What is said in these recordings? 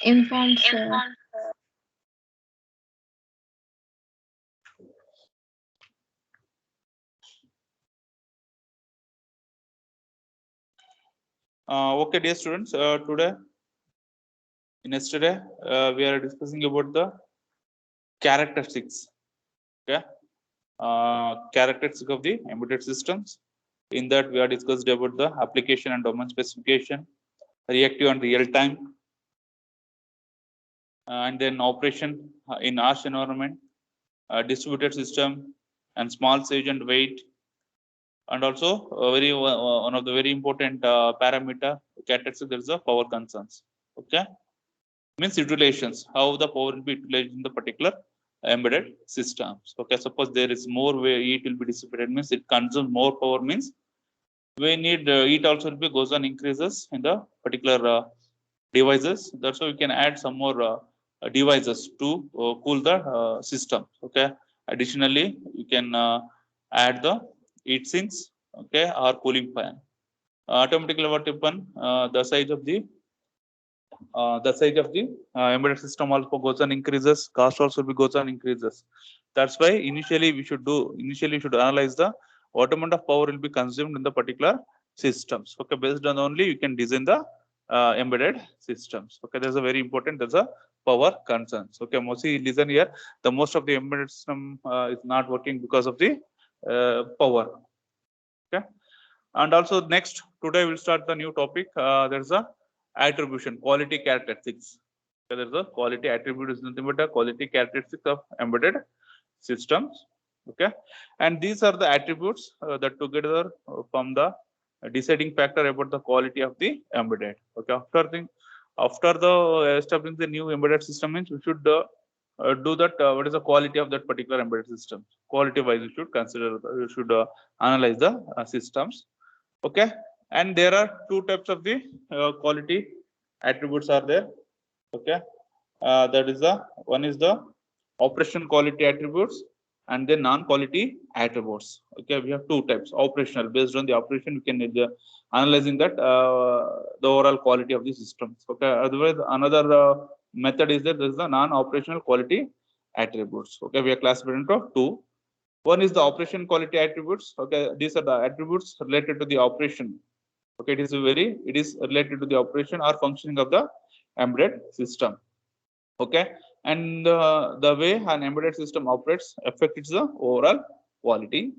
Informed, sir. Okay, dear students, yesterday, we are discussing about the characteristics. Okay, characteristics of the embedded systems. In that, we are discussed about the application and domain specification, reactive and real time, and then operation in harsh environment, distributed system, and small size and weight, and also very one of the very important parameter characteristics, there is a power concerns. Okay, means utilizations, how the power will be utilized in the particular embedded systems. Okay, suppose there is more where heat will be dissipated, means it consumes more power, means we need heat also will be goes on increases in the particular devices. That's why we can add some more devices to cool the system. Okay, additionally you can add the heat sinks, okay, or cooling fan. Automatically what happen, the size of the embedded system also goes on increases, cost also will be goes on increases. That's why initially should analyze the what amount of power will be consumed in the particular systems. Okay, based on only you can design the embedded systems. Okay, there's a very important, there's a power concerns. Okay, mostly listen here, the most of the embedded system is not working because of the power. Okay, and also next today we'll start the new topic. There's a attribution, quality characteristics. Okay, there's a quality attribute is nothing but a quality characteristics of embedded systems. Okay, and these are the attributes that together from the deciding factor about the quality of the embedded. Okay, after the establishing the new embedded system, means we should do that what is the quality of that particular embedded system. Quality wise you should consider, you should analyze the systems. Okay, and there are two types of the quality attributes are there. Okay, that is the one is the operation quality attributes and then non-quality attributes. Okay, we have two types. Operational, based on the operation you can analyzing that the overall quality of the systems. Okay, otherwise another method is that there is the non-operational quality attributes. Okay, we are classified into two. One is the operation quality attributes. Okay, these are the attributes related to the operation. Okay, it is related to the operation or functioning of the embedded system. Okay, and the way an embedded system operates affects the overall quality.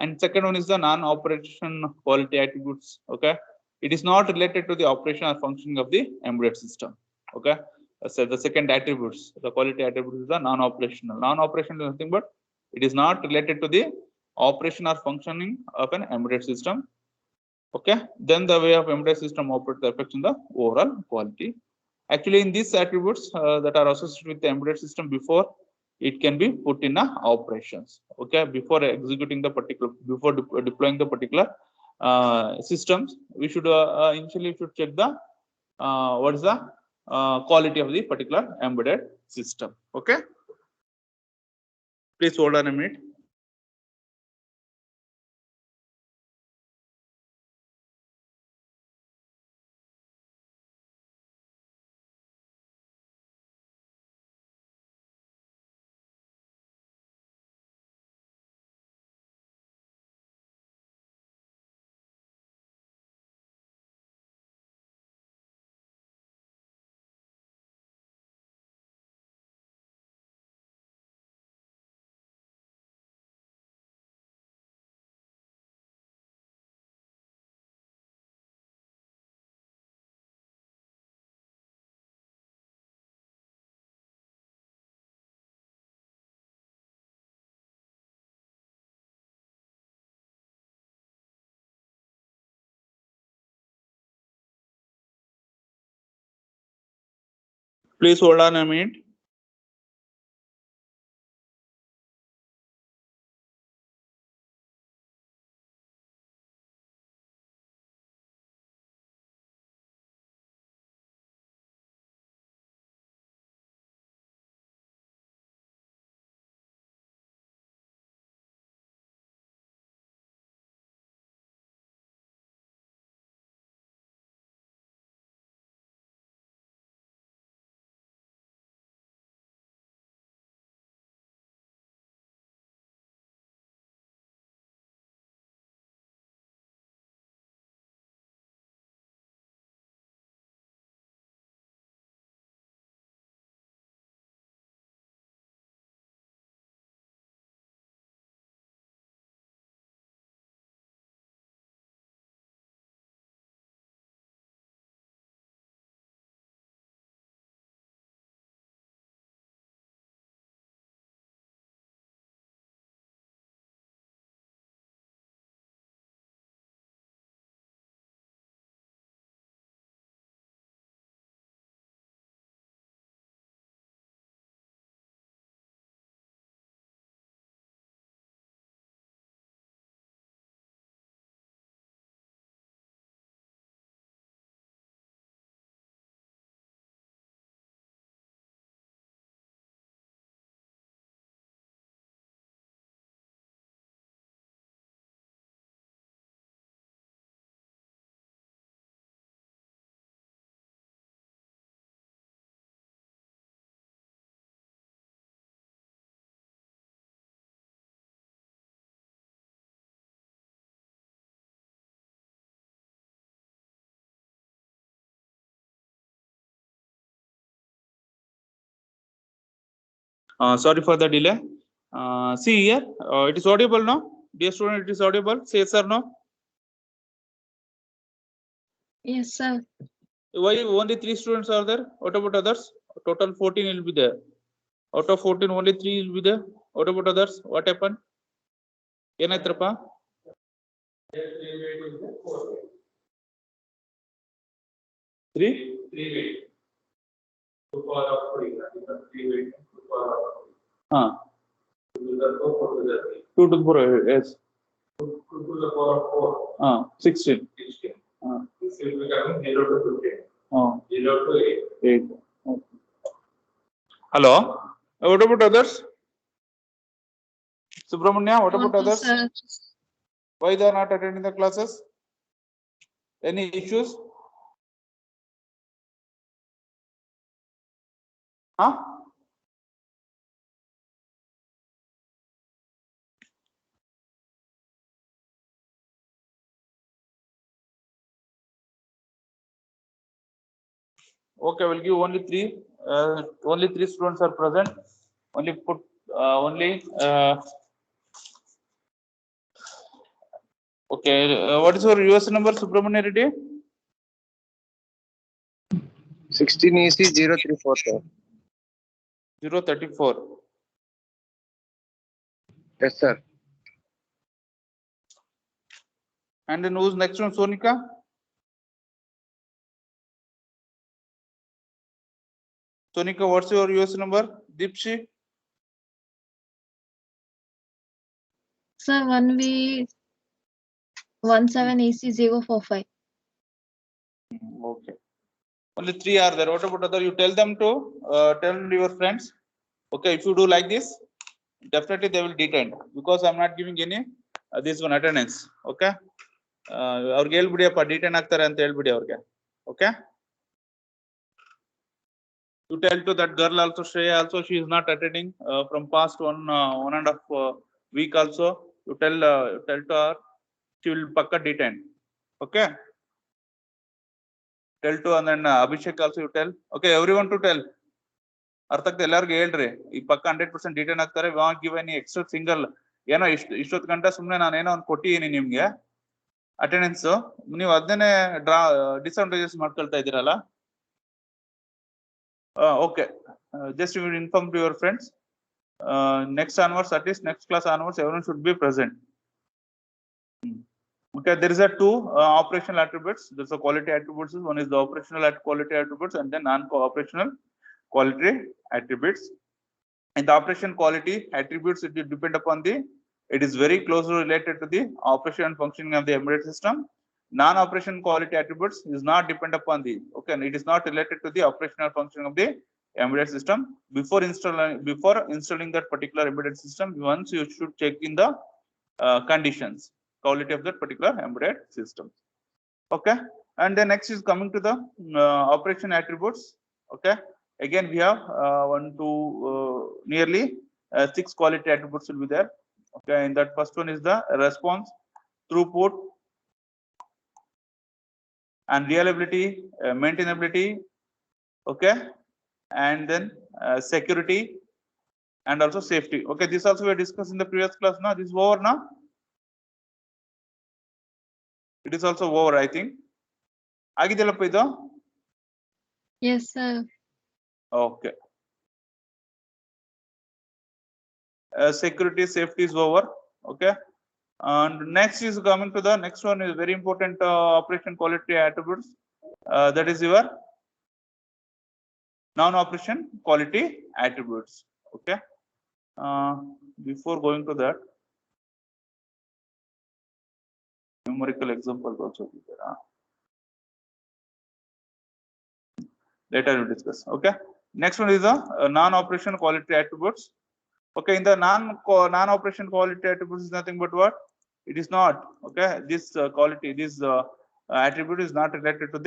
And second one is the non-operation quality attributes. Okay, it is not related to the operation or functioning of the embedded system. Okay, so the second attributes, the quality attributes is the non-operational. Non-operational is nothing but it is not related to the operation or functioning of an embedded system. Okay, then the way of embedded system operates affects the overall quality. Actually, in these attributes that are associated with the embedded system before it can be put in operations. Okay, before executing the particular, before deploying the particular systems, we should initially should check the what is the quality of the particular embedded system. Okay, please hold on a minute. Please hold on a minute. Sorry for the delay. See here, it is audible now. Dear student, it is audible. Say yes or no. Yes, sir. Why only 3 students are there? What about others? Total 14 will be there. Out of 14, only 3 will be there. What about others? What happened? ಏನಾಯ್ತರಪ್ಪ? 3? 3 weight. 2 power of 3. 3 weight. 2 power of 3. 2 to the 4, 4 to the 3. 2 to the 4, yes. 2 to the power of 4. 16. 16. This will become 0 to 15. 0 to 8. 8. Okay. Hello. What about others? Subramanya, what about others? Sir. Why they are not attending the classes? Any issues? Huh? Okay, we'll give only 3. Only 3 students are present. Only put okay. What is your US number, Subramanya Reddy? 16 EC 034, sir. 034. Yes, sir. And then who's next one, Sonika? Sonika, what's your US number? Deepshi? Sir, 1V17 AC 045. Okay. Only 3 are there. What about other? You tell them to tell your friends. Okay, if you do like this, definitely they will detain because I'm not giving any this one attendance. Okay. ಅವ್ರಿಗೆ ಹೇಳ್ಬಿಡಿಯಪ್ಪ detain ಆಗ್ತಾರೆ ಅಂತ ಹೇಳ್ಬಿಡಿ ಅವ್ರಿಗೆ. Okay. You tell to that girl also, Shreya also, she is not attending from past 1.5 week also. You tell to her, she will pakka detain. Okay. Tell to, and then Abhishek also you tell. Okay, everyone to tell. ಅರ್ಥಕ್ಕೆ ಎಲ್ಲರಿಗೂ ಹೇಳ್ರಿ ಈ ಪಕ್ಕ 100% detain ಆಗ್ತಾರೆ. Want give any extra single ಏನೋ ಇಷ್ಟೊತ್ತು ಗಂಟೆ ಸುಮ್ಮನೆ ನಾನು ಏನೋ ಒಂದು ಕೊಟ್ಟಿದ್ದೀನಿ ನಿಮ್ಗೆ ಅಟೆಂಡೆನ್ಸ್, ನೀವು ಅದನ್ನೇ ಡಿಸ್ಅಡ್ವಾಂಟೇಜಸ್ ಮಾಡ್ಕೊಳ್ತಾ ಇದ್ದೀರಲ್ಲ. Okay, just you will inform to your friends. Next onwards, at least next class onwards, everyone should be present. Okay, there is a 2 operational attributes. There's a quality attributes. One is the operational quality attributes and then non-operational quality attributes. In the operation quality attributes, it will depend upon it is very closely related to the operation and functioning of the embedded system. Non-operation quality attributes is not depend upon okay, and it is not related to the operational functioning of the embedded system. Before installing that particular embedded system, once you should check in the conditions, quality of that particular embedded system. Okay, and then next is coming to the operation attributes. Okay, again we have nearly 6 quality attributes will be there. Okay, and that first one is the response, throughput, and reliability, maintainability. Okay, and then security and also safety. Okay, this also we discussed in the previous class. Now this is over now. It is also over, I think. Agidellappa idu? Yes, sir. Okay. Security, safety is over. Okay. And next is coming to the next one is very important operation quality attributes. That is your non-operation quality attributes. Okay. Before going to that, numerical examples also be there. Later we discuss. Okay. Next one is the non-operation quality attributes. Okay, in the non-operation quality attributes is nothing but what? It is not. Okay, this quality, this attribute is not related to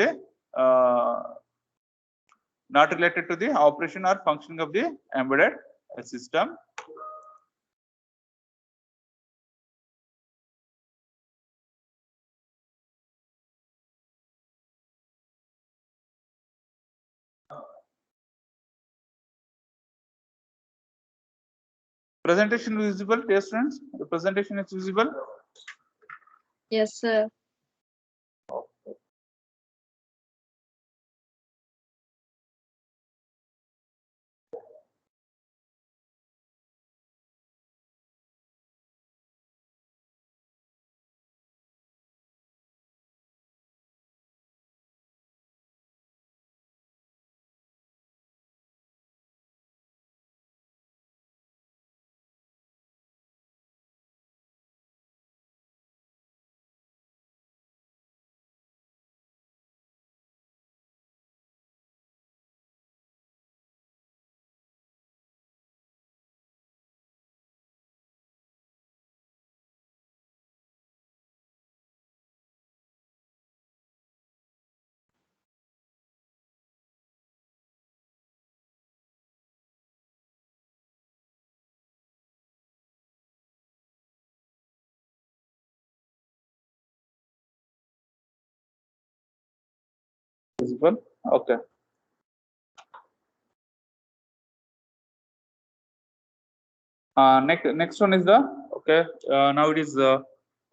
the operation or functioning of the embedded system. Presentation visible, dear students? The presentation is visible? Yes, sir. Visible? Okay. Next one is the, okay, now it is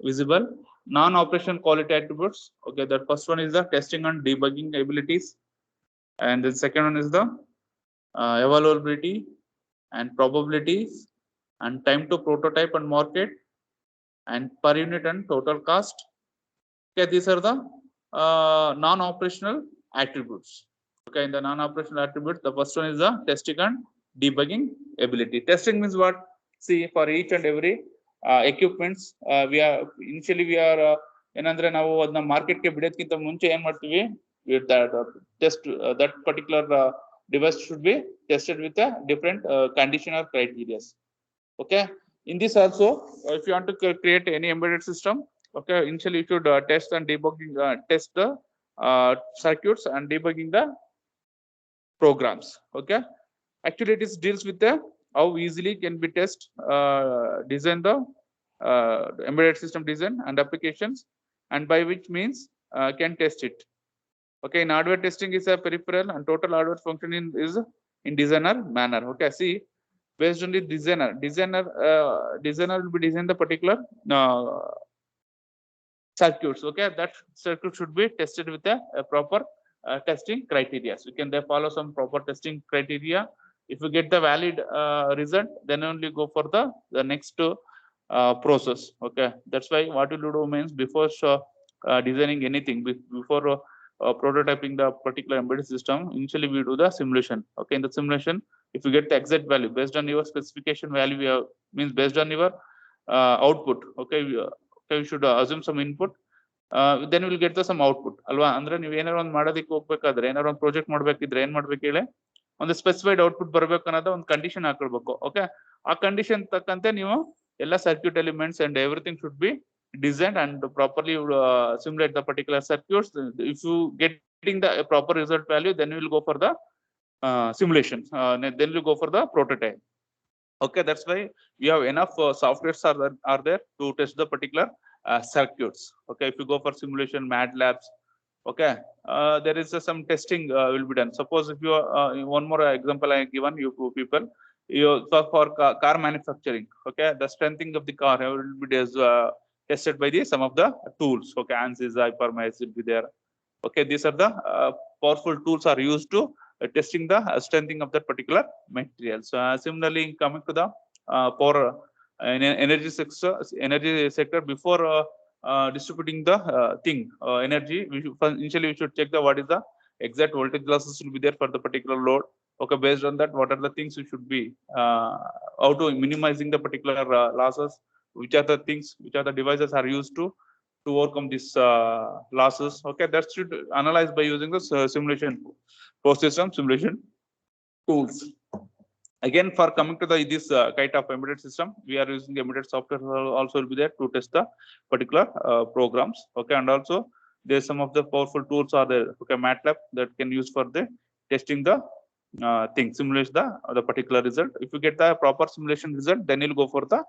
visible. Non-operation quality attributes. Okay, the first one is the testing and debugging abilities. And the second one is the evaluability and probabilities and time to prototype and market and per unit and total cost. Okay, these are the non-operational attributes. Okay, in the non-operational attributes, the first one is the testing and debugging ability. Testing means what? See, for each and every equipments, we are ಏನಂದ್ರೆ ನಾವು ಅದನ್ನ ಮಾರ್ಕೆಟ್ಗೆ ಬಿಡೋದಕ್ಕಿಂತ ಮುಂಚೆ ಏನ್ ಮಾಡ್ತೀವಿ, test that particular device should be tested with a different condition or criteria. Okay, in this also, if you want to create any embedded system, okay, initially you should test and debugging, test the circuits and debugging the programs. Okay, actually it is deals with the how easily can be test, design the embedded system design and applications, and by which means can test it. Okay, in hardware testing is a peripheral and total hardware functioning is in designer manner. Okay, see, based on the designer will be design the particular circuits. Okay, that circuit should be tested with a proper testing criteria. So you can there follow some proper testing criteria. If you get the valid result, then only go for the next process. Okay, that's why what you do means before designing anything, before prototyping the particular embedded system, initially we do the simulation. Okay, in the simulation, if you get the exact value based on your specification value, means based on your output. Okay, you should assume some input, then we'll get the some output alwa. Andre ನೀವು ಏನಾರ ಒಂದು ಮಾಡೋದಕ್ಕೆ ಹೋಗ್ಬೇಕಾದ್ರೆ, ಏನಾರ ಒಂದು project ಮಾಡ್ಬೇಕಿದ್ರೆ ಏನ್ ಮಾಡ್ಬೇಕು ಹೇಳಿ, ಒಂದು ಸ್ಪೆಸಿಫೈಡ್ ಔಟ್ಪುಟ್ ಬರಬೇಕು ಅನ್ನೋದು ಒಂದು ಕಂಡೀಷನ್ ಹಾಕೊಳ್ಬೇಕು. ಓಕೆ, ಆ ಕಂಡೀಷನ್ ತಕ್ಕಂತೆ ನೀವು ಎಲ್ಲ circuit elements and everything should B designed and properly simulate the particular circuits. If you getting the proper result value, then you will go for the simulation, then you go for the prototype. Okay, that's why we have enough softwares are there to test the particular circuits. Okay, if you go for simulation, MATLABs, okay, there is some testing will be done. Suppose if you one more example I given you people, you for car manufacturing. Okay, the strengthening of the car will be tested by some of the tools. Okay, ANSYS, Hypermesh will be there. Okay, these are the powerful tools are used to testing the strengthening of that particular material. So similarly, coming to the power energy sector, before distributing the energy, initially we should check the what is the exact voltage losses will be there for the particular load. Okay, based on that, what are the things you should be how to minimizing the particular losses, which are the things, which are the devices are used to overcome these losses. Okay, that should analyze by using the simulation process and simulation tools. Again, for coming to this kind of embedded system, we are using embedded software also will be there to test the particular programs. Okay, and also there's some of the powerful tools are there. Okay, MATLAB that can use for the testing the thing, simulate the particular result. If you get the proper simulation result, then you'll go for the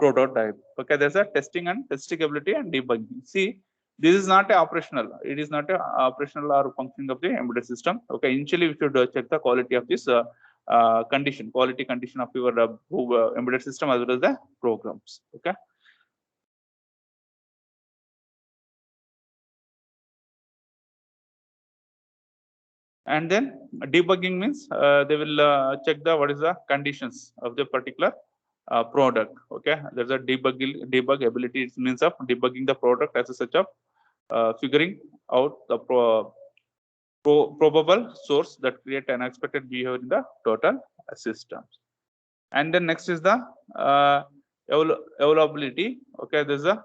prototype. Okay, there's a testing and testability and debugging. See, this is not a operational. It is not a operational or functioning of the embedded system. Okay, initially we should check the quality of this condition, quality condition of your embedded system as well as the programs. Okay. And then debugging means they will check the what is the conditions of the particular product. Okay, there's a debug ability. It means of debugging the product as such of figuring out the probable source that create an unexpected behavior in the total systems. And then next is the availability. Okay, there's a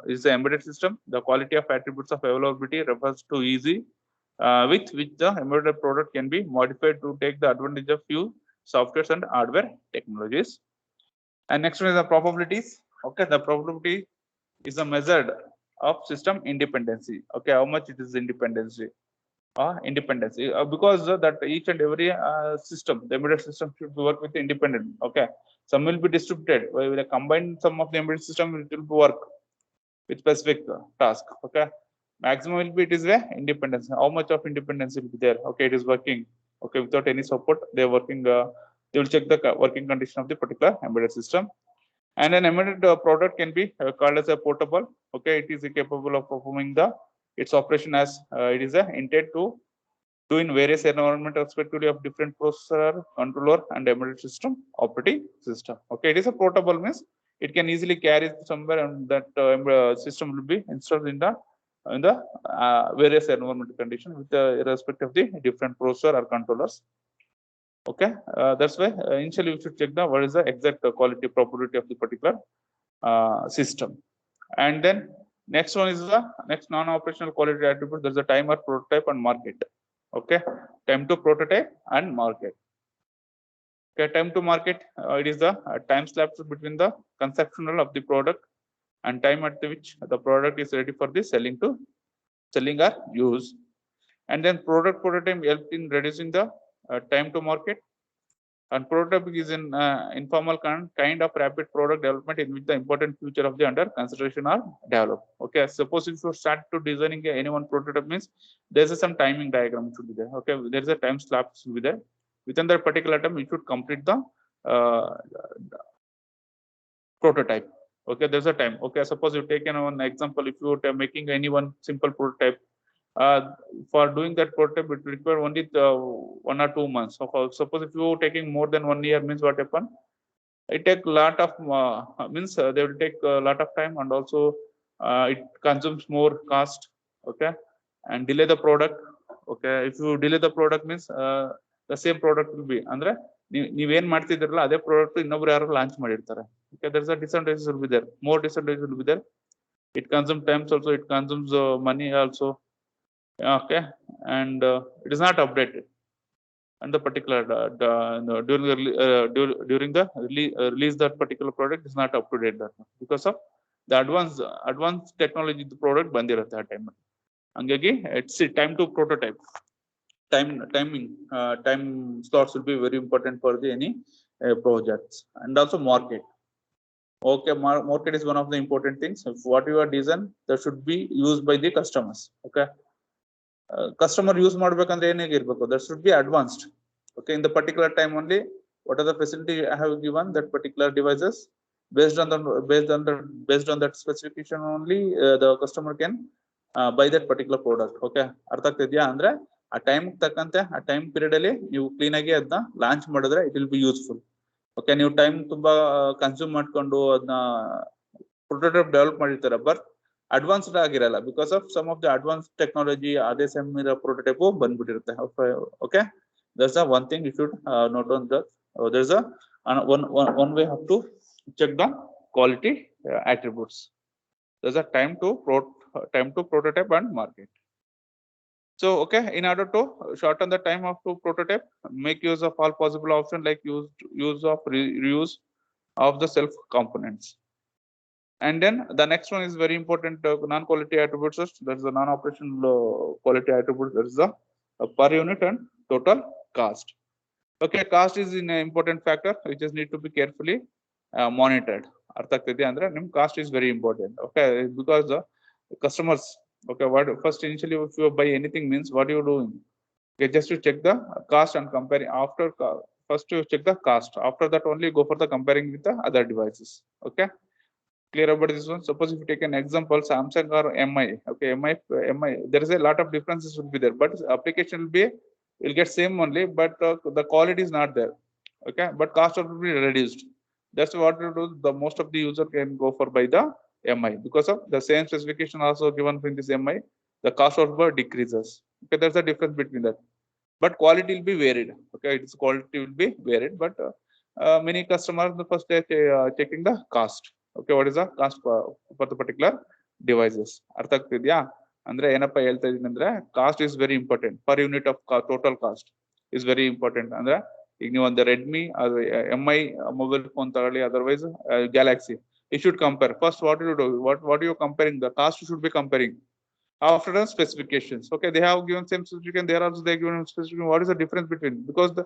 is the embedded system. The quality of attributes of availability refers to easy with which the embedded product can be modified to take the advantage of few softwares and hardware technologies. And next one is the probabilities. Okay, the probability is a measure of system independency. Okay, how much it is independency? Because that each and every system, the embedded system should work with independent. Okay, some will be distributed. We will combine some of the embedded system, it will work with specific task. Okay, maximum will be it is a independence. How much of independence will be there? Okay, it is working. Okay, without any support, they are working. They will check the working condition of the particular embedded system. And an embedded product can be called as a portable. Okay, it is capable of performing its operation as it is intended to do in various environment respectively of different processor, controller, and embedded system operating system. Okay, it is a portable means it can easily carry somewhere, and that system will be installed in the various environment condition with respect of the different processor or controllers. Okay, that's why initially we should check the what is the exact quality probability of the particular system. And then next one is the next non-operational quality attribute. There's a timer, prototype, and market. Okay, time to prototype and market. Okay, time to market, it is the time lapse between the conceptual of the product and time at which the product is ready for the selling or use. And then product prototype helps in reducing the time to market. And prototyping is an informal kind of rapid product development in which the important feature of the under consideration are developed. Okay, suppose if you start to designing any one prototype means there's some timing diagram should be there. Okay, there's a time slab should be there. Within that particular time, you should complete the prototype. Okay, there's a time. Okay, suppose you take one example. If you are making any one simple prototype, for doing that prototype, it require only 1 or 2 months. So suppose if you are taking more than 1 year, means what happen? It take lot of means they will take a lot of time, and also it consumes more cost. Okay, and delay the product. Okay, if you delay the product means the same product will be andre ನೀವೇನ್ ಮಾಡ್ತಿದ್ರಲ್ಲ ಅದೇ product ಇನ್ನೊಬ್ರು ಯಾರು launch ಮಾಡಿರ್ತಾರೆ. Okay, there's a disadvantages will be there. More disadvantages will be there. It consumes times also. It consumes money also. Okay, and it is not updated. And the particular during the release that particular product is not up to date that because of the advanced technology the product bandirutte ಆ time hangagi it's time to prototype. Time slots will be very important for the any projects. And also market. Okay, market is one of the important things. If what you are design that should be used by the customers. Okay, customer use ಮಾಡ್ಬೇಕಂದ್ರೆ ಏನೇಗೆ ಇರಬೇಕು, that should be advanced. Okay, in the particular time only what are the facility I have given that particular devices based on that specification only the customer can buy that particular product. Okay, ಅರ್ಥ ಆಗ್ತಿದ್ಯಾ ಅಂದ್ರೆ ಆ time ತಕ್ಕಂತೆ ಆ time period ಅಲ್ಲಿ ನೀವು clean ಆಗಿ ಅದನ್ನ ಲಾಂಚ್ ಮಾಡಿದ್ರೆ it will be useful. Okay, ನೀವು ಟೈಮ್ ತುಂಬಾ ಕನ್ಸ್ಯೂಮ್ ಮಾಡ್ಕೊಂಡು ಅದನ್ನ ಪ್ರೊಟೋಟೈಪ್ ಡೆವಲಪ್ ಮಾಡಿರ್ತಾರೆ, ಬಟ್ ಅಡ್ವಾನ್ಸ್ಡ್ ಆಗಿರಲ್ಲ because of some of the advance technology ಅದೇ ಸೇಮ್ ಇರೋ ಪ್ರೊಟೋಟೈಪ್ ಬಂದ್ಬಿಟ್ಟಿರುತ್ತೆ. Okay, that's the one thing you should note on that. There's a one way how to check the quality attributes. There's a time to prototype and market. So okay, in order to shorten the time of to prototype, make use of all possible options like use of reuse of the self components. And then the next one is very important, non-quality attributes. There's a non-operational quality attribute. There is a per unit and total cost. Okay, cost is an important factor which is need to be carefully monitored. ಅರ್ಥ ಆಗ್ತಿದೆ ಅಂದ್ರೆ ನಿಮ್ cost is very important. Okay, because customers, okay, what first initially if you buy anything means what you doing, Okay, just to check the cost and comparing after first to check the cost. After that only go for the comparing with the other devices. Okay. Clear about this one. Suppose if you take an example, Samsung or MI. Okay, MI. There is a lot of differences will be there, but application will get same only, but the quality is not there. Okay, but cost will be reduced. That's what you do. The most of the user can go for by the MI because of the same specification also given in this MI. The cost of decreases. Okay, there's a difference between that. But quality will be varied. Okay, its quality will be varied, but many customers the first checking the cost. Okay, what is the cost for the particular devices? ಅರ್ಥ ಆಗ್ತಿದ್ಯಾ ಅಂದ್ರೆ ಏನಪ್ಪ ಹೇಳ್ತಾ ಇದೀನಿ ಅಂದ್ರೆ cost is very important per unit of total cost is very important ಅಂದ್ರೆ ಈಗ ನೀವು ಒಂದು ರೆಡ್ಮಿ ಅದು MI ಮೊಬೈಲ್ ಫೋನ್ ತಗೊಳ್ಳಿ otherwise Galaxy you should compare first what you do what you comparing the cost should be comparing after the specifications. Okay, they have given same specification, there also they given specification. What is the difference between, because the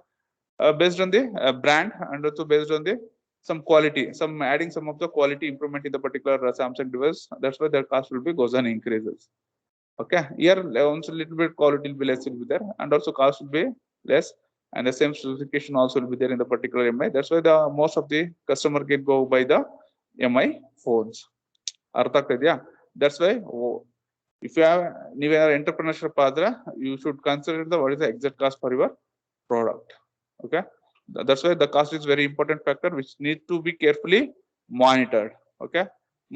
based on the brand and also based on the some quality, some adding some of the quality improvement in the particular Samsung device, that's why their cost will be goes on increases. Okay, here also a little bit quality will be less will be there, and also cost will be less, and the same specification also will be there in the particular MI. That's why the most of the customer can go by the MI phones. ಅರ್ಥ ಆಗ್ತಿದ್ಯಾ? That's why if you have entrepreneurship padra, you should consider what is the exact cost for your product. Okay, that's why the cost is very important factor which needs to be carefully monitored. Okay,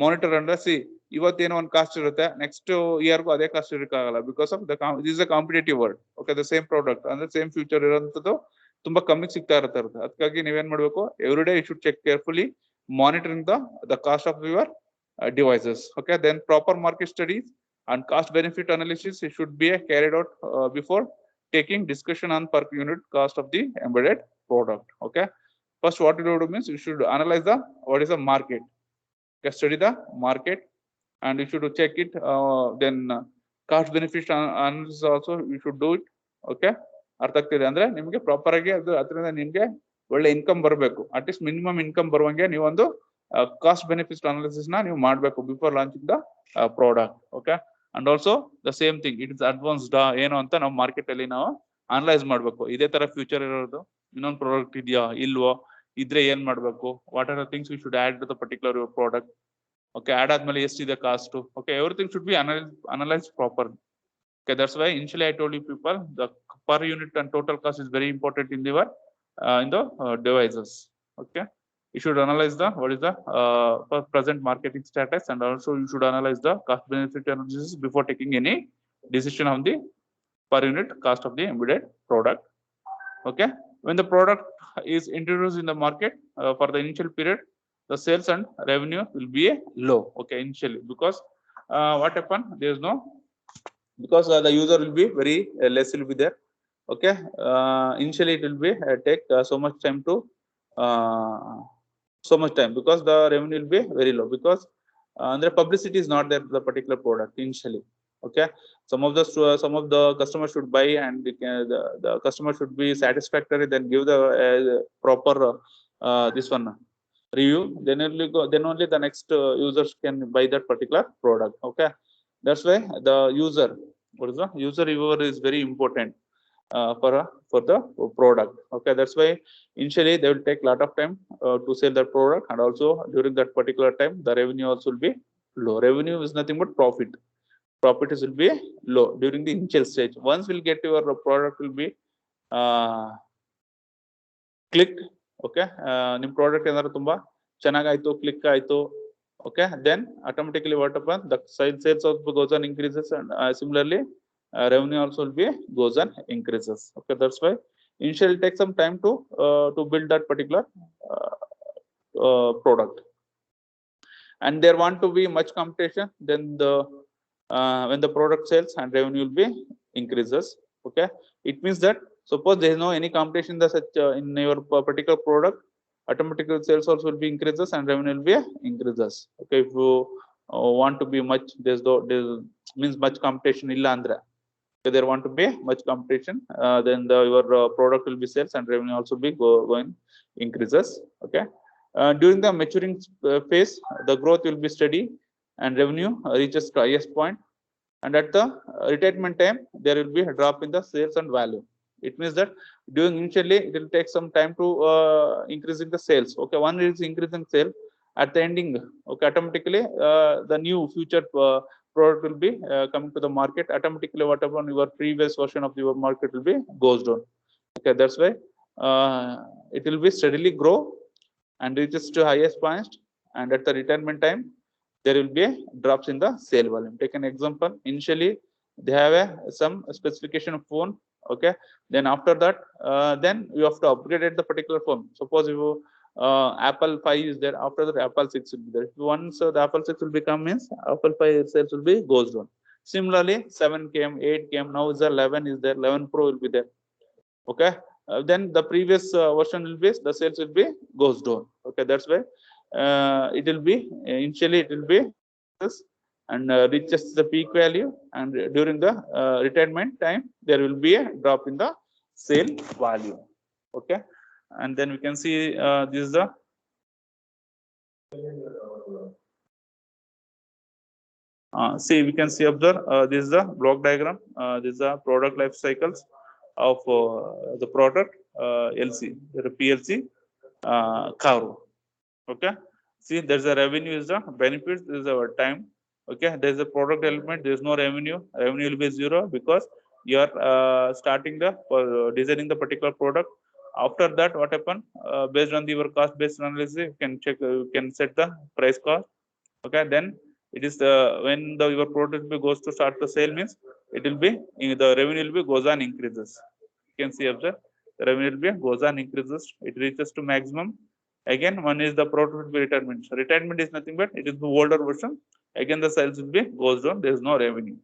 monitor and see ಇವತ್ತೇನೋ ಒಂದು cost ಇರುತ್ತೆ, next ಇಯರ್ಗೂ ಅದೇ cost ಇರಕ್ಕಾಗಲ್ಲ because of this is a competitive world. Okay, the same product ಅಂದ್ರೆ same future ಇರೋಂಥದ್ದು ತುಂಬಾ ಕಮ್ಮಿ ಸಿಗ್ತಾ ಇರುತ್ತೆ. ಅದಕ್ಕಾಗಿ ನೀವೇನ್ ಮಾಡ್ಬೇಕು, every day you should check carefully monitoring the cost of your devices. Okay, then proper market studies and cost benefit analysis should be carried out before taking discussion on per unit cost of the embedded product. Okay, first what you do means you should analyze the what is the market. Okay, study the market and you should check it. Then cost benefit analysis also you should do it. Okay, ಅರ್ಥ ಆಗ್ತಿದೆ ಅಂದ್ರೆ ನಿಮಗೆ proper ಆಗಿ ಅದು ಅದರಿಂದ ನಿಮ್ಗೆ ಒಳ್ಳೆ income ಬರಬೇಕು. ಅಟ್ಲೀಸ್ಟ್ ಮಿನಿಮಮ್ ಇನ್ಕಮ್ ಬರುವಂಗೆ ನೀವೊಂದು ಕಾಸ್ಟ್ ಬೆನಿಫಿಟ್ ಅನಾಲಿಸಿಸ್ ನ ನೀವು ಮಾಡಬೇಕು before launching the product. Okay, and also the same thing it is advanced ಏನು ಅಂತ ನಾವು ಮಾರ್ಕೆಟ್ ಅಲ್ಲಿ ನಾವು ಅನಲೈಸ್ ಮಾಡಬೇಕು. ಇದೇ ತರ ಫ್ಯೂಚರ್ ಇರೋದು, ಇನ್ನೊಂದು ಪ್ರಾಡಕ್ಟ್ ಇದೆಯಾ ಇಲ್ವೋ, ಇದ್ರೆ ಏನ್ ಮಾಡಬೇಕು, what are the things we should add to the particular product. Okay, add ಆದ್ಮೇಲೆ ಎಷ್ಟಿದೆ cost. Okay, everything should be analyse proper. Okay, that's why initially I told you people the per unit and total cost is very important in the devices. Okay, you should analyze the what is the present marketing status, and also you should analyze the cost benefit analysis before taking any decision on the per unit cost of the embedded product. Okay, when the product is introduced in the market for the initial period, the sales and revenue will be low. Okay, initially because what happened, there is no, because the user will be very less will be there. Okay, initially it will be take so much time because the revenue will be very low because the publicity is not there to the particular product initially. Okay, some of the customers should buy and the customer should be satisfactory, then give the proper this one review, then only the next users can buy that particular product. Okay, that's why the user reviewer is very important for the product. Okay, that's why initially they will take a lot of time to sell that product, and also during that particular time the revenue also will be low. Revenue is nothing but profit will be low during the initial stage. Once we'll get your product will be clicked. Okay, nim product ಏನಾದ್ರು ತುಂಬಾ ಚೆನ್ನಾಗಾಯ್ತು, click ಆಯ್ತು. Okay, then automatically what happens, the sales also goes on increases, and similarly revenue also will be goes on increases. Okay, that's why initially it takes some time to build that particular product, and there want to be much competition, then the when the product sales and revenue will be increases. Okay, it means that suppose there is no any competition in your particular product, automatically sales also will be increases and revenue will be increases. Okay, if you want to be much, there means much competition illa andre, so there want to be much competition, then your product will be sales and revenue also be going increases. Okay, during the maturing phase, the growth will be steady and revenue reaches the highest point. and at the retirement time there will be a drop in the sales and value. It means that during initially it will take some time to increasing the sales. Okay, one is increasing sale, at the ending, okay, automatically the new future product will be coming to the market. Automatically whatever your previous version of your market will be goes down. Okay, that's why it will be steadily grow and reaches to highest point, and at the retirement time there will be a drops in the sale volume. Take an example. Initially they have some specification of phone. Okay, then after that then you have to upgrade at the particular phone. Suppose you Apple 5 is there, after that Apple 6 will be there. Once the Apple 6 will become, means Apple 5 sales will be goes down. Similarly 7 came, 8 came, now is the 11 is there, 11 Pro will be there. Okay, then the previous version will be, the sales will be goes down. Okay, that's why it will be initially it will be this, and reaches the peak value, and during the retirement time there will be a drop in the sale value. Okay, and then we can see this is the see, we can see observe this is the block diagram. This is the product life cycles of the product LC, the PLC curve. Okay, see, there's a revenue is the benefits, is our time. Okay, there's a product element, there's no revenue. Revenue will be zero because you are starting the designing the particular product. After that, what happen, based on your cost based analysis, you can check, you can set the price cost. Okay, then it is when the your product goes to start the sale, means it will be the revenue will be goes on increases. You can see observe, the revenue will be goes on increases, it reaches to maximum. Again, one is the product will be retirement. So retirement is nothing but it is the older version. Again the sales will be goes down, there is no revenue.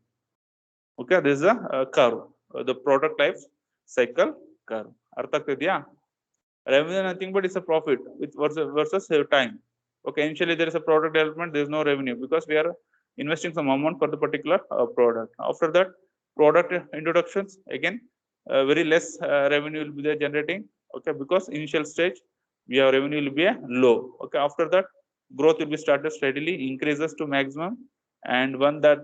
Okay, this is a curve, the product life cycle curve. Artha agtidya? Revenue nothing but it's a profit with versus time. Okay, initially there is a product development, there is no revenue because we are investing some amount for the particular product. After that, product introductions, again very less revenue will be there generating. Okay, because initial stage your revenue will be low. Okay, after that growth will be started steadily increases to maximum, and when that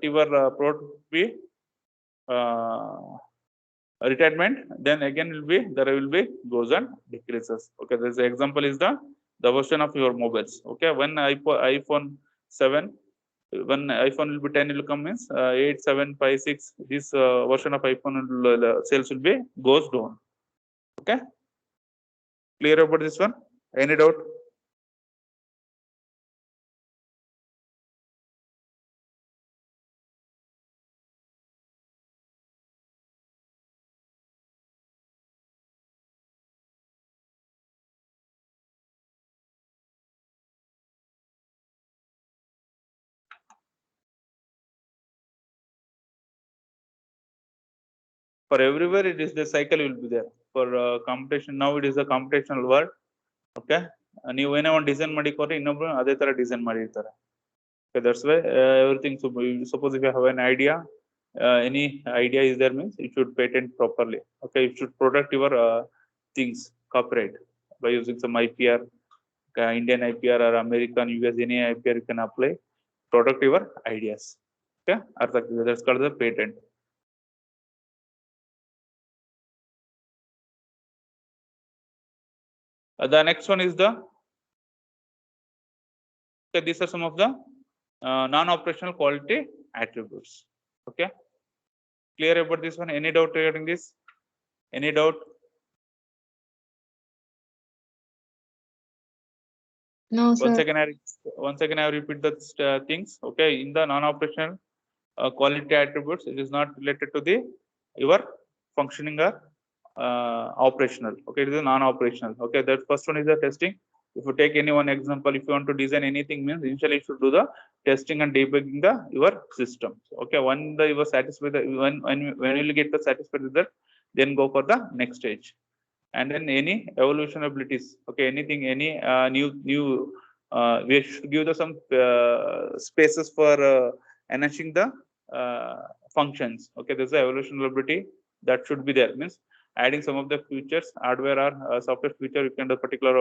your product will be retirement, then again will be the will be goes on decreases. Okay, this example is the version of your mobiles. Okay, when iPhone 7, when iPhone will be 10 will come, means 8, 7, 5, 6, this version of iPhone sales will be goes down. Okay, clear about this one? Any doubt? For everywhere it is the cycle will be there. For competition, now it is a computational world. Okay, ನೀವು ಏನೇ ಒಂದು design ಮಾಡಿಕೊಟ್ರೆ ಇನ್ನೊಬ್ರು ಅದೇ ತರ design ಮಾಡಿರ್ತಾರೆ. Okay, that's why everything. So suppose if you have an idea, any idea is there, means you should patent properly. Okay, you should protect your things, copyright, by using some IPR, Indian IPR or American, US, any IPR you can apply, protect your ideas. Okay, that's called the patent. The next one is the, okay, these are some of the non-operational quality attributes. Okay, clear about this one? Any doubt regarding this? Any doubt? No, sir. Once again I repeat the things. Okay, in the non-operational quality attributes, it is not related to the your functioning or operational. Okay, it is a non-operational. Okay, that first one is the testing. If you take any one example, if you want to design anything, means initially you should do the testing and debugging the your system. Okay, when you are satisfied, when you get the satisfied with that, then go for the next stage. And then any evolution abilities. Okay, anything, any new we should give the some spaces for enhancing the functions. Okay, there's the evolution ability that should be there, means adding some of the features, hardware or software feature, you can do particular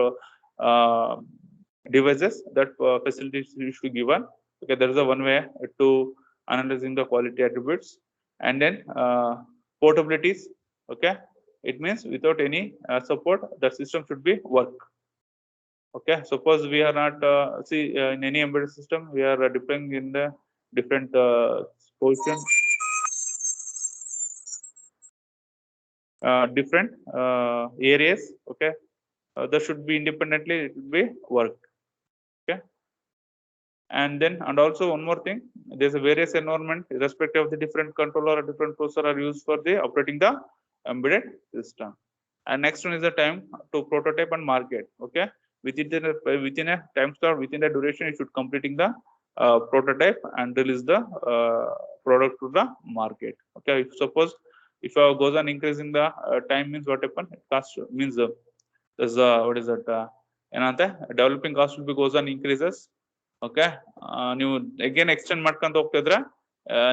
devices that facilities you should give on. Okay, there is a one way to analyzing the quality attributes, and then portabilities. Okay, it means without any support, the system should be work. Okay, suppose we are not in any embedded system, we are deploying in the different position, different areas. Okay, that should be independently, it will be work. Okay, and then and also one more thing, there's a various environment irrespective of the different controller or different processor are used for the operating the embedded system. And next one is the time to prototype and market. Okay, within a time slot, within the duration, you should completing the prototype and release the product to the market. Okay, if suppose if goes on increasing the time, means what happen, cost means there's what is that ಏನಂತೆ developing cost will be goes on increases. Okay, ನೀವು again extend ಮಾಡ್ಕೊಂತ ಹೋಗ್ತಿದ್ರೆ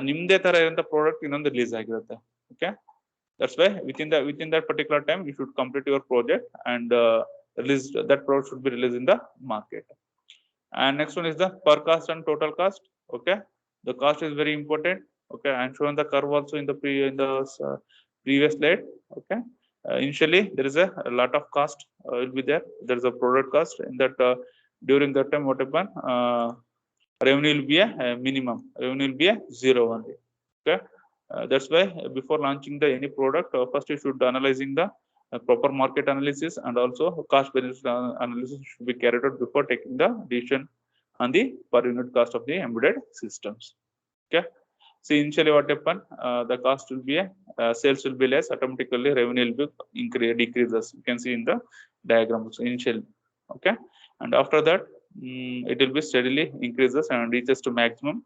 ನಿಮ್ದೇ ತರ ಇರುವಂತ product ಇನ್ನೊಂದು release ಆಗಿರುತ್ತೆ. Okay, that's why within that particular time you should complete your project and release that product should be released in the market. And next one is the per cost and total cost. Okay, the cost is very important. Okay, and shown the curve also in the previous slide. Okay, initially there is a lot of cost will be there. There is a product cost in that during that time what happen, revenue will be a minimum, revenue will be a zero only. Okay, that's why before launching the any product, first you should analyzing the proper market analysis, and also cost benefit analysis should be carried out before taking the decision on the per unit cost of the embedded systems. Okay, see initially what happen, the cost will be sales will be less, automatically revenue will be decreases. You can see in the diagram initially. Okay, and after that it will be steadily increases and reaches to maximum.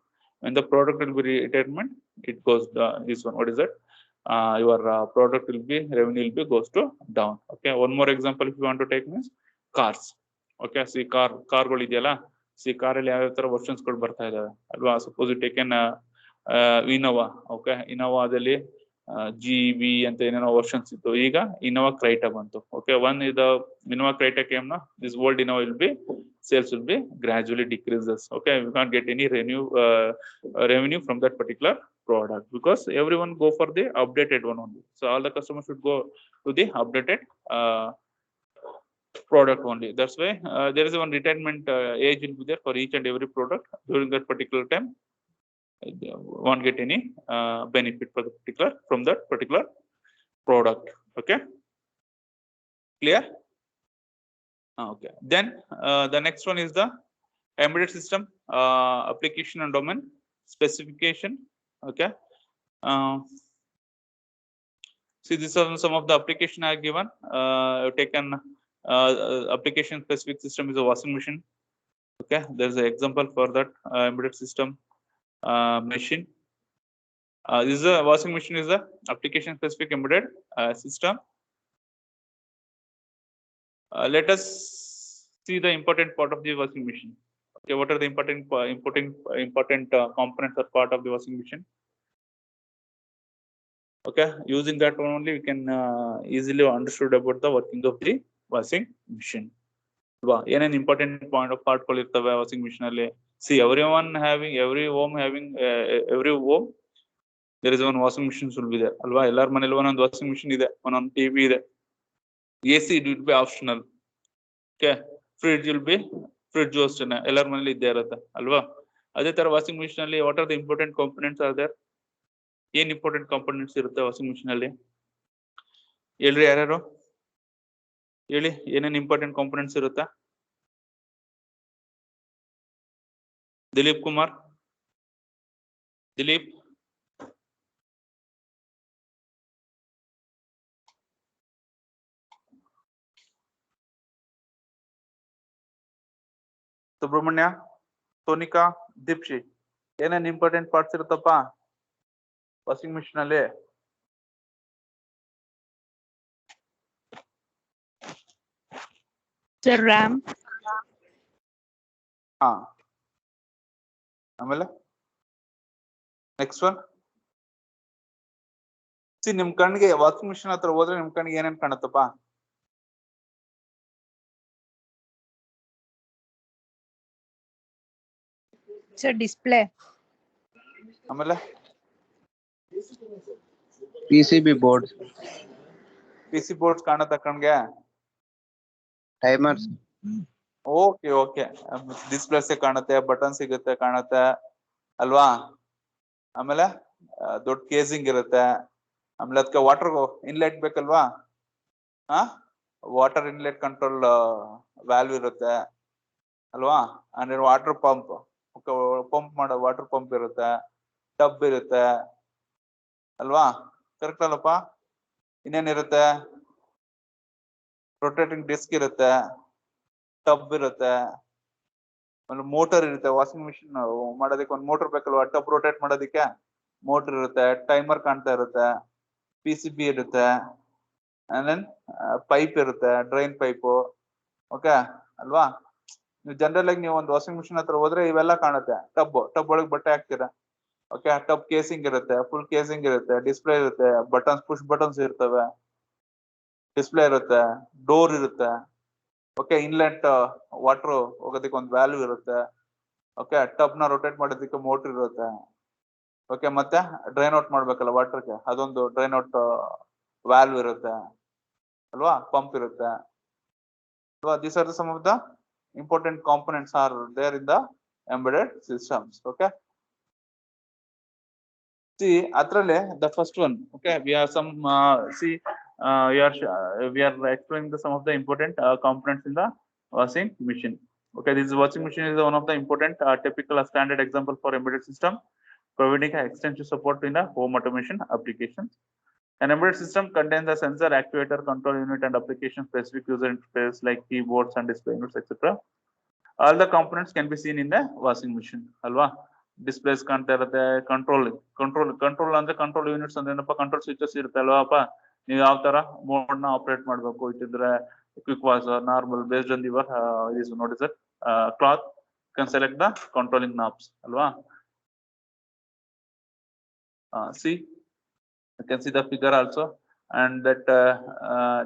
When the product will be retirement, it goes this one, what is that, your product will be revenue will be goes to down. Okay, one more example if you want to take means cars. Okay, see ಕಾರ್ಗಳು ಇದೆಯಲ್ಲ, see ಕಾರಲ್ಲಿ ಯಾವ ತರ versions ಗಳು ಬರ್ತಾ ಇದಾವೆ ಅಲ್ವಾ. Suppose you taken Innova. Okay, ಇನೋವಾದಲ್ಲಿ GB ಅಂತ ಏನೇನೋ ವರ್ಷನ್ಸ್ ಇತ್ತು, ಈಗ ಇನೋವಾ ಕ್ರೈಟಾ ಬಂತು. ಓಕೆ, ಒನ್ ಇದು ಇನೋವಾ ಕ್ರೈಟಾ ಕೇಮ್ ನ, this old Innova will be sales will be gradually decreases. Okay, we can't get any revenue from that particular product because everyone go for the updated one only. So all the customers should go to the updated product only. That's why there is one retirement age will be there for each and every product. During that particular time, won't get any benefit for the particular from that particular product. Okay, clear? Okay, then the next one is the embedded system application and domain specification. Okay, see these are some of the application I have given. I've taken application specific system is a washing machine. Okay, there's an example for that embedded system machine. This is a washing machine is the application specific embedded system. Let us see the important part of the washing machine. Okay, what are the important components or part of the washing machine? Okay, using that one only we can easily understood about the working of the washing machine. An important point of part washing machine alli. See, every home having every home there is one washing machine will be there alva. Ellar maneli one washing machine ide, one TV ide. AC it will be optional. Okay, fridge will be fridge ಅಷ್ಟೇನೆ ಎಲ್ಲರ ಮನೇಲಿ ಇದ್ದೇ ಇರುತ್ತೆ ಅಲ್ವಾ. ಅದೇ ತರ washing machine ಅಲ್ಲಿ what are the important components are there? ಏನ್ ಇಂಪಾರ್ಟೆಂಟ್ ಕಾಂಪೊನೆಂಟ್ಸ್ ಇರುತ್ತೆ ವಾಷಿಂಗ್ ಮಿಷಿನ್ ಅಲ್ಲಿ? ಹೇಳ್ರಿ ಯಾರ್ಯಾರು ಹೇಳಿ, ಏನೇನ್ ಇಂಪಾರ್ಟೆಂಟ್ ಕಾಂಪೊನೆಂಟ್ಸ್ ಇರುತ್ತೆ? ದಿಲೀಪ್ ಕುಮಾರ್, ದಿಲೀಪ್, ಸುಬ್ರಹ್ಮಣ್ಯ, ಸೋನಿಕಾ, ದೀಪ್ಶಿ, ಏನೇನ್ ಇಂಪಾರ್ಟೆಂಟ್ ಪಾರ್ಟ್ಸ್ ಇರುತ್ತಪ್ಪ ವಾಷಿಂಗ್ ಮಿಷಿನ್ ಅಲ್ಲಿ? Sir, RAM. ಆಮೇಲೆ ನೆಕ್ಸ್ಟ್ ಒನ್. ಸಿ ನಿಮ್ ಕಣ್ಣಿಗೆ ವಾಷಿಂಗ್ ಮಿಷಿನ್ ಹತ್ರ ಹೋದ್ರೆ ನಿಮ್ ಕಣ್ಣಿಗೆ ಏನೇನ್ ಕಾಣುತ್ತಪ್ಪ? Sir, display. ಆಮೇಲೆ PCB board, PC boards ಕಾಣುತ್ತಾ ಕಣ್ಗೆ? timers, ಓಕೆ ಓಕೆ, ಡಿಸ್ಪ್ಲೇಸ್ ಕಾಣುತ್ತೆ, ಬಟನ್ ಸಿಗುತ್ತೆ ಕಾಣುತ್ತೆ ಅಲ್ವಾ? ಆಮೇಲೆ ದೊಡ್ಡ ಕೇಸಿಂಗ್ ಇರುತ್ತೆ. ಆಮೇಲೆ ಅದಕ್ಕೆ ವಾಟರ್ ಇನ್ಲೆಟ್ ಬೇಕಲ್ವಾ? ವಾಟರ್ ಇನ್ಲೆಟ್ ಕಂಟ್ರೋಲ್ ವ್ಯಾಲ್ವ್ ಇರುತ್ತೆ ಅಲ್ವಾ? ಅಂದ್ರೆ ವಾಟರ್ ಪಂಪ್ ಮಾಡೋ ವಾಟರ್ ಪಂಪ್ ಇರುತ್ತೆ, ಟಬ್ ಇರುತ್ತೆ ಅಲ್ವಾ? ಕರೆಕ್ಟ್ ಅಲ್ಲಪ್ಪ? ಇನ್ನೇನಿರುತ್ತೆ? ರೊಟೇಟಿಂಗ್ ಡಿಸ್ಕ್ ಇರುತ್ತೆ, ಟಬ್ ಇರುತ್ತೆ, ಆಮೇಲೆ ಮೋಟರ್ ಇರುತ್ತೆ. ವಾಷಿಂಗ್ ಮಿಷಿನ್ ಮಾಡೋದಕ್ಕೆ ಒಂದು ಮೋಟರ್ ಬೇಕಲ್ವಾ? ಟಬ್ ರೊಟೇಟ್ ಮಾಡೋದಕ್ಕೆ ಮೋಟರ್ ಇರುತ್ತೆ, ಟೈಮರ್ ಕಾಣ್ತಾ ಇರುತ್ತೆ, PCB ಇರುತ್ತೆ, ಪೈಪ್ ಇರುತ್ತೆ, ಡ್ರೈನ್ ಪೈಪು. ಓಕೆ ಅಲ್ವಾ? ನೀವು ಜನರಲ್ ಆಗಿ ನೀವು ಒಂದು ವಾಷಿಂಗ್ ಮಿಷಿನ್ ಹತ್ರ ಹೋದ್ರೆ ಇವೆಲ್ಲ ಕಾಣುತ್ತೆ. ಟಬ್ ಒಳಗೆ ಬಟ್ಟೆ ಹಾಕ್ತೀರಾ. ಓಕೆ, ಟಬ್ ಕೇಸಿಂಗ್ ಇರುತ್ತೆ, ಫುಲ್ ಕೇಸಿಂಗ್ ಇರುತ್ತೆ, ಡಿಸ್ಪ್ಲೇ ಇರುತ್ತೆ, ಪುಷ್ ಬಟನ್ಸ್ ಇರ್ತವೆ, ಡಿಸ್ಪ್ಲೇ ಇರುತ್ತೆ, ಡೋರ್ ಇರುತ್ತೆ. ಓಕೆ, ಇನ್ಲೆಟ್ ವಾಟರ್ ಹೋಗೋದಕ್ಕೆ ಒಂದು ವ್ಯಾಲ್ವ್ ಇರುತ್ತೆ. ಓಕೆ, ಟಬ್ ನ ರೊಟೇಟ್ ಮಾಡೋದಕ್ಕೆ ಮೋಟರ್ ಇರುತ್ತೆ. ಓಕೆ, ಮತ್ತೆ ಡ್ರೈನ್ ಔಟ್ ಮಾಡ್ಬೇಕಲ್ಲ ವಾಟರ್ಗೆ, ಅದೊಂದು ಡ್ರೈನ್ ಔಟ್ ವ್ಯಾಲ್ವ್ ಇರುತ್ತೆ ಅಲ್ವಾ? ಪಂಪ್ ಇರುತ್ತೆ ಅಲ್ವಾ? These are some of the important components are there in the embedded systems. Okay, see adralle the first one. Okay, we have some we are explaining some of the important components in the washing machine. Okay, this washing machine is one of the important typical standard example for embedded system, providing extensive support in the home automation applications. An embedded system contains a sensor, actuator, control unit, and application-specific user interface like keyboards and display units, etc. All the components can be seen in the washing machine. Alva? Displays ಕಾಣ್ತಾ ಇರುತ್ತೆ, control ಅಂದ್ರೆ control units ಅಂದ್ರೆ ಏನಪ್ಪ? Control switches ಇರುತ್ತೆ ಅಲ್ವಾಪ್ಪ? ನೀವು ಯಾವ ತರ mode ನ ಆಪರೇಟ್ ಮಾಡ್ಬೇಕು ಇಟ್ಟಿದ್ರೆ quick wash, normal, based on your this what is it cloth, can select the controlling knobs ಅಲ್ವಾ? See, you can see the figure also, and that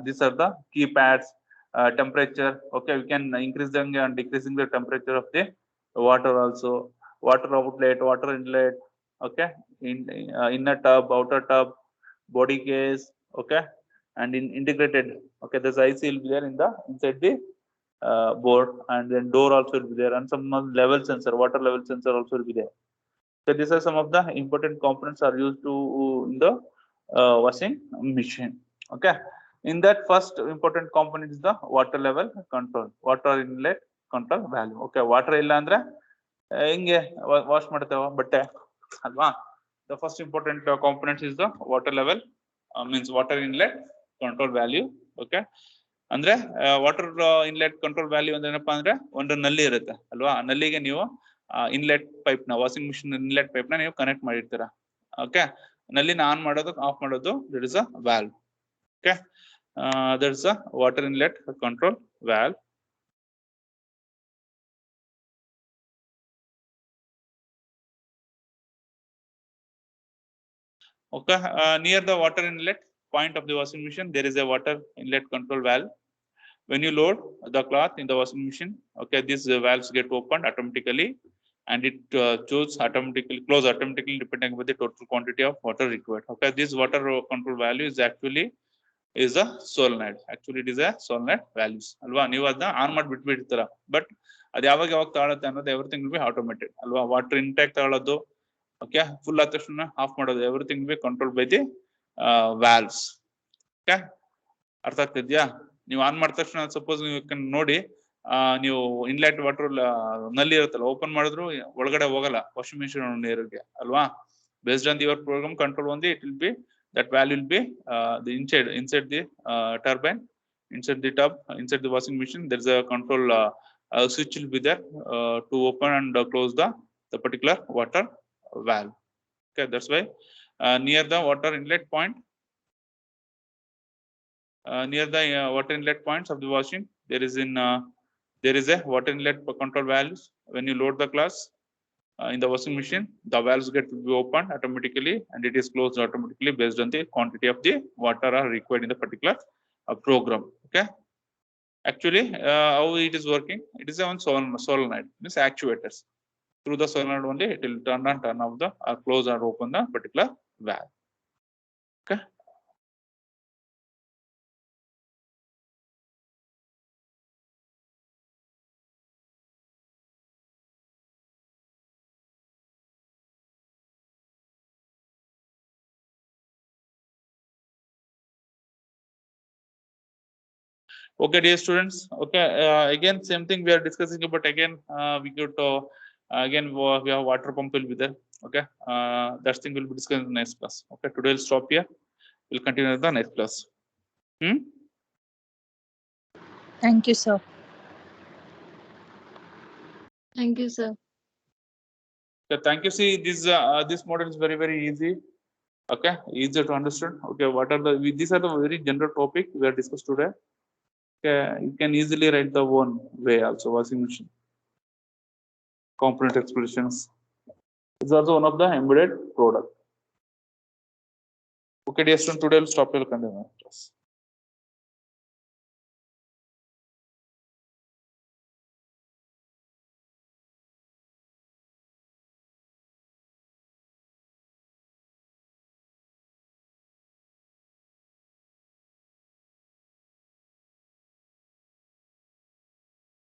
these are the keypads, temperature. Okay, we can increasing and decreasing the temperature of the water also, water outlet, water inlet. Okay, inner tub, outer tub, body case. Okay, and integrated. Okay, this IC will be there in the inside the board, and then door also will be there, and some level sensor, water level sensor also will be there. So these are some of the important components are used to in the washing machine. Okay, in that first important component is the water level control, water inlet control valve. Okay, water illa andre hinge wash ಮಾಡ್ತೇವೆ ಬಟ್ಟೆ ಅಲ್ವಾ? The first important component is the water level, means water inlet control value. Okay, ಅಂದ್ರೆ water inlet control value ಅಂದ್ರೆ ಏನಪ್ಪಾ ಅಂದ್ರೆ ಒಂದು ನಲ್ಲಿ ಇರುತ್ತೆ ಅಲ್ವಾ? ನಲ್ಲಿಗೆ ನೀವು ಇನ್ಲೆಟ್ ಪೈಪ್ ನ, ವಾಷಿಂಗ್ ಮಿಷಿನ್ ಇನ್ಲೆಟ್ ಪೈಪ್ ನ ನೀವು ಕನೆಕ್ಟ್ ಮಾಡಿರ್ತೀರಾ. ಓಕೆ, ನಲ್ಲಿನ ಆನ್ ಮಾಡೋದು, ಆಫ್ ಮಾಡೋದು, that is a valve. Okay, that is a water inlet control valve. Okay, near the water inlet point of the washing machine, there is a water inlet control valve. When you load the cloth in the washing machine, okay, these valves get opened automatically, and it close automatically depending on the total quantity of water required. Okay, this water control value is actually is a solenoid. Actually, it is a solenoid values. Alva, ನೀವು ಅದನ್ನ on ಮಾಡಿ ಬಿಟ್ಬಿಡ್ತೀರಾ, but ಅದು ಯಾವಾಗ ತಾಳುತ್ತೆ ಅನ್ನೋದು everything will be automated ಅಲ್ವಾ? Water intake ತಾಳೋದು, okay, full ಆದ ತಕ್ಷಣ of ಮಾಡೋದು, everything B control by the valves. Okay, ಅರ್ಥ ಆಗ್ತಿದ್ಯಾ? ನೀವು ಆನ್ ಮಾಡಿದ ತಕ್ಷಣ ಸಪೋಸ್ ನೀವು ನೋಡಿ, ನೀವು ಇನ್ಲೆಟ್ ವಾಟರ್ ನಲ್ಲಿ ಇರುತ್ತಲ್ಲ, ಓಪನ್ ಮಾಡಿದ್ರು ಒಳಗಡೆ ಹೋಗಲ್ಲ ವಾಷಿಂಗ್ ಮಿಷಿನ್ ನೀರಿಗೆ ಅಲ್ವಾ? Based on your program control only it will be, that value will be the inside the turbine, inside the tub, inside the washing machine. There is a control switch will be there to open and close the particular water valve. Okay, that's why near the water inlet point, near the water inlet points of the washing, there is a water inlet control valves. When you load the glass in the washing machine, the valves get to be opened automatically, and it is closed automatically based on the quantity of the water are required in the particular program. Okay, actually how it is working, it is on solenoid, means actuators. through the solenoid only it will turn on, turn off the or close or open the particular valve. Okay. Okay, dear students. Okay, again, same thing we are discussing about again. We go to again we have water pump will be there. Okay, that thing will be discussed in the next class. Okay, today we'll stop here. We'll continue in the next class. Thank you, sir. Thank you, sir. Okay, thank you. See, this model is very easy. Okay, easier to understand. Okay, what are these are the very general topic we are discussed today. Okay, you can easily write the one way also washing machine. Component expressions. It's also one of the embedded product. Okay, dear student, today we'll stop here. Continue.